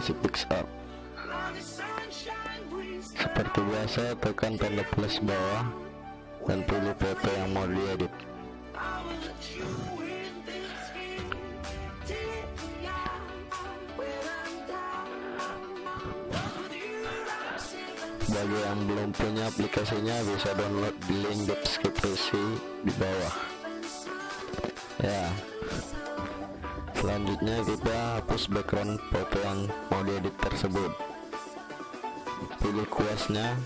aplikasi picsArt. Seperti biasa, tekan tanda plus bawah dan pilih foto yang mau diedit. Bagi yang belum punya aplikasinya, bisa download di link deskripsi di bawah ya. Selanjutnya kita hapus background foto yang mau diedit tersebut. Pilih kuasnya,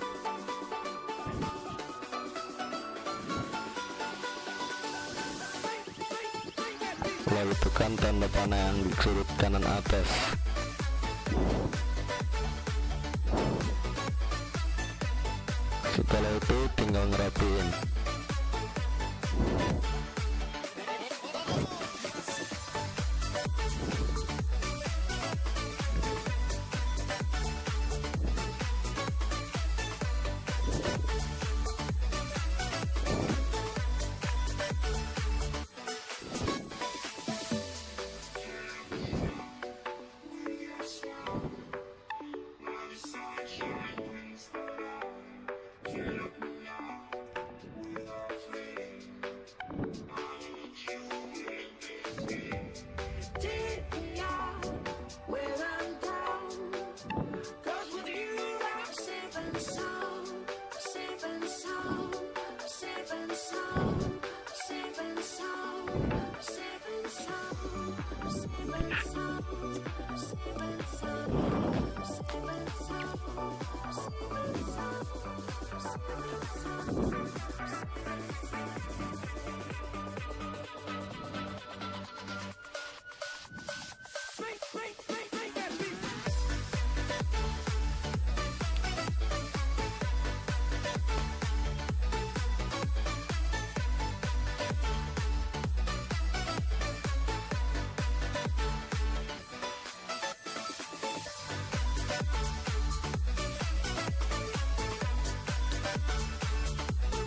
lalu tekan tanda panah yang di sudut kanan atas. Setelah itu tinggal ngerapiin.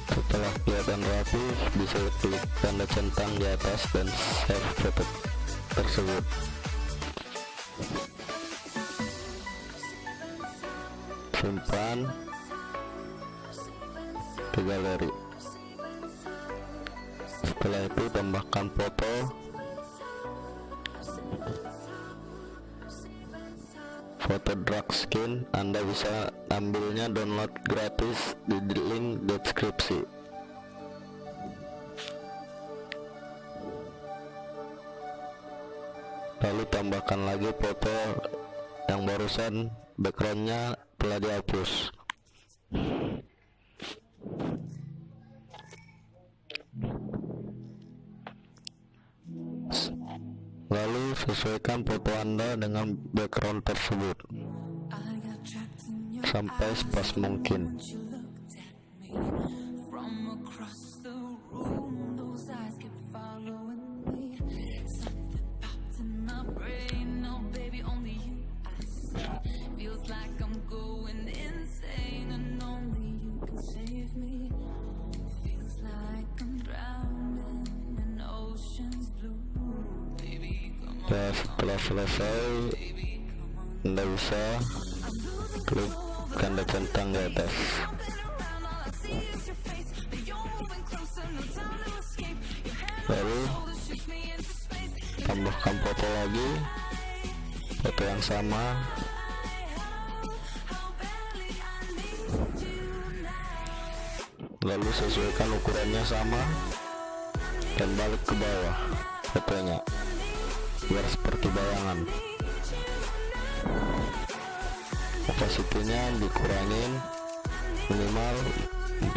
Setelah kelihatan rapi, bisa klik tanda centang di atas dan save foto tersebut. Simpan ke galeri. Setelah itu tambahkan foto. Foto drag skin, Anda bisa ambilnya download gratis di link deskripsi. Lalu tambahkan lagi foto yang barusan backgroundnya telah dihapus. Lalu sesuaikan foto Anda dengan background tersebut sampai sepas mungkin. Dan setelah selesai, Anda bisa klik tanda centang di atas. Lalu tambahkan foto lagi, foto yang sama. Lalu sesuaikan ukurannya sama dan balik ke bawah fotonya biar seperti bayangan. Opacity-nya dikurangin minimal 40.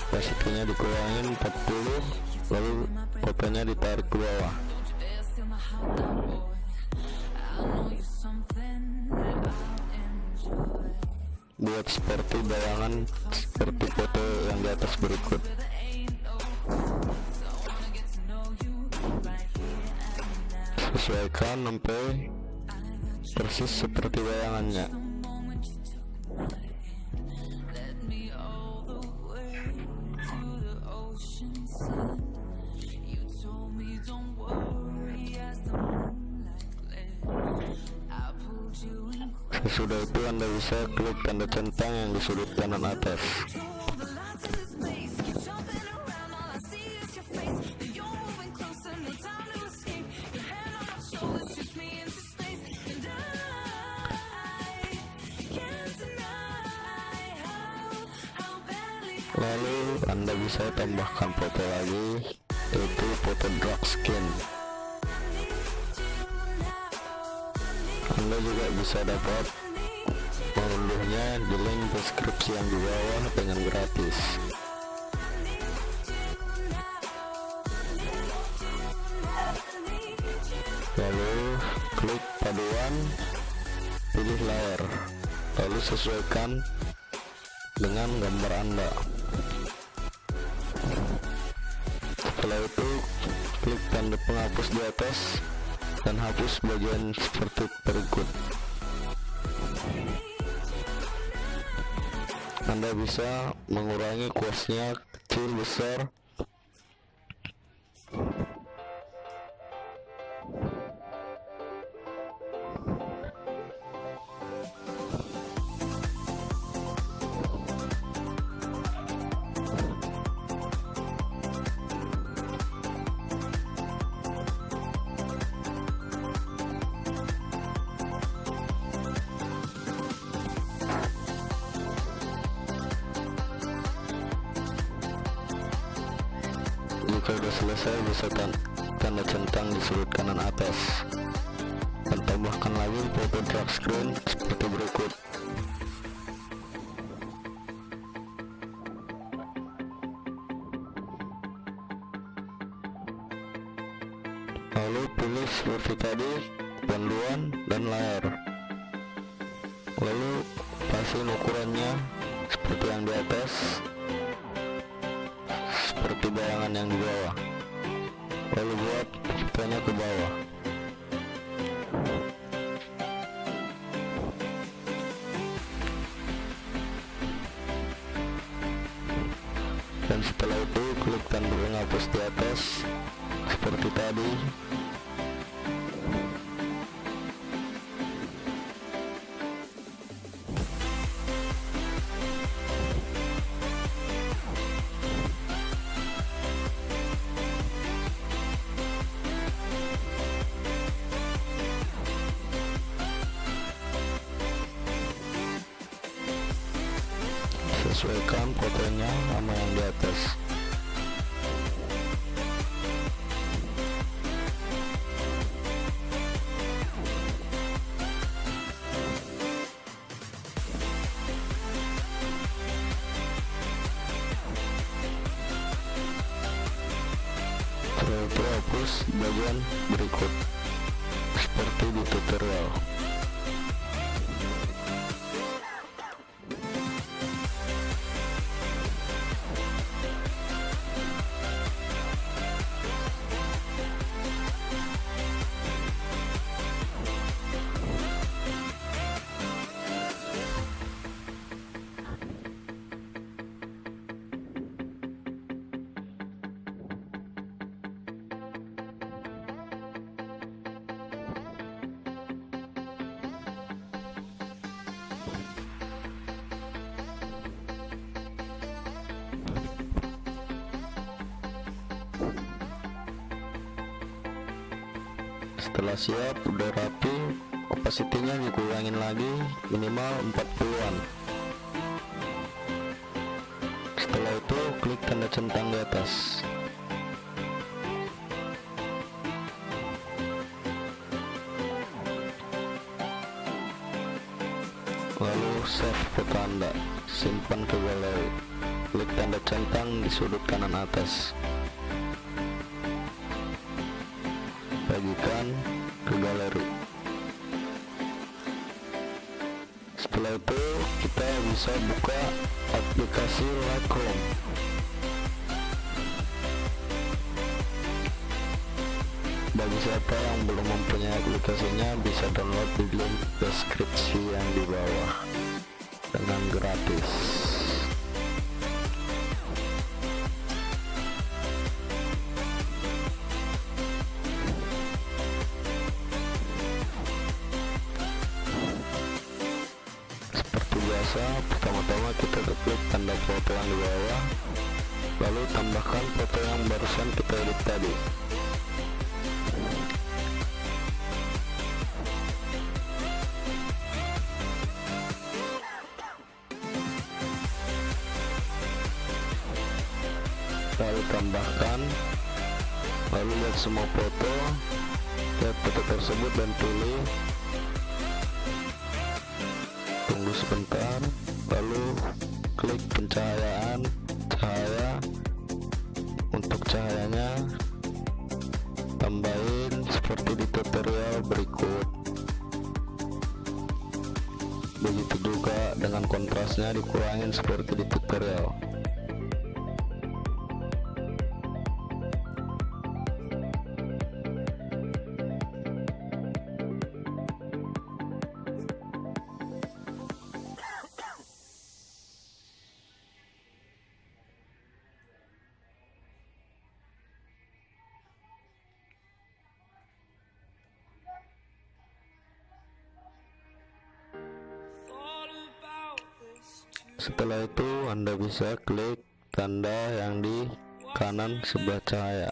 Opacity-nya dikurangin 40, lalu fotonya ditarik ke bawah. Buat seperti bayangan, seperti foto yang di atas berikut. Sesuaikan sampai persis seperti bayangannya. You told me don't worry as the sudah itu Anda bisa klik tanda centang yang di sudut kanan atas. Lalu Anda bisa tambahkan foto lagi, yaitu foto drag skin. Anda juga bisa dapat mengunduhnya di link deskripsi yang di bawah dengan gratis. Lalu klik paduan, pilih layer, lalu sesuaikan dengan gambar Anda. Setelah itu klik tanda penghapus di atas dan hapus bagian seperti berikut. Anda bisa mengurangi kuasnya kecil besar. Jika sudah selesai, bisa tanda centang di sudut kanan atas dan tambahkan lagi foto drag screen seperti berikut. Lalu pilih seperti tadi panduan dan layar, lalu pasin ukurannya seperti yang di atas, seperti bayangan yang di bawah, lalu buat fotonya ke bawah. Dan setelah itu klik tanda penghapus di atas seperti tadi. Sesuaikan fotonya sama yang di atas. Setelah itu hapus bagian berikut seperti di tutorial. Setelah siap, udah rapi, opacity-nya dikurangin lagi minimal 40-an. Setelah itu klik tanda centang di atas. Lalu save foto Anda, simpan ke galeri. Klik tanda centang di sudut kanan atas. Bagikan ke galeri. Setelah itu kita bisa buka aplikasi Lighroom. Bagi siapa yang belum mempunyai aplikasinya, bisa download di link deskripsi yang di bawah dengan gratis. biasa, pertama-tama kita klik tanda foto yang di bawah, lalu tambahkan foto yang barusan kita edit tadi. Lalu tambahkan, lalu lihat semua foto, lihat foto tersebut dan pilih, tunggu sebentar, lalu klik pencahayaan, cahaya. Untuk cahayanya tambahin seperti di tutorial berikut. Begitu juga dengan kontrasnya dikurangin seperti di tutorial. Setelah itu Anda bisa klik tanda yang di kanan sebelah cahaya.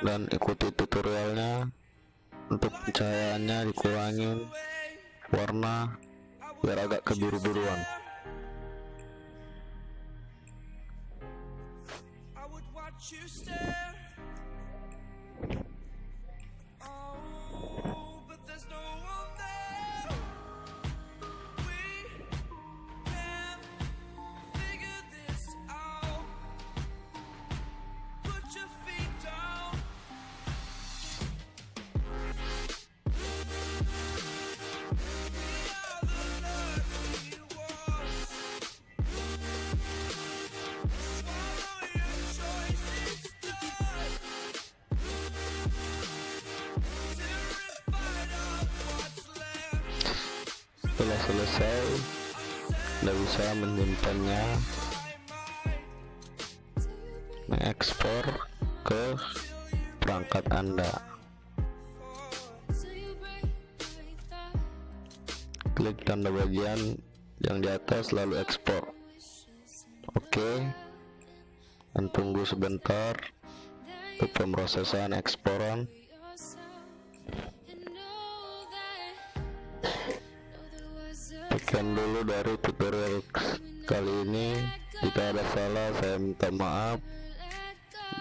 Dan ikuti tutorialnya. Untuk pencahayaannya dikurangin warna biar agak kebiru-biruan. Setelah selesai, Anda bisa menyimpannya, mengekspor ke perangkat Anda. Klik tanda bagian yang di atas lalu ekspor. Oke, dan tunggu sebentar untuk pemrosesan eksporan. Sekian dulu dari tutorial kali ini. Jika ada salah saya minta maaf.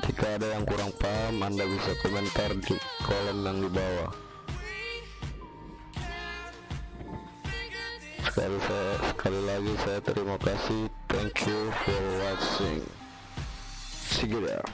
Jika ada yang kurang paham Anda bisa komentar di kolom yang di bawah. Sekali lagi saya terima kasih. Thank you for watching. See you there.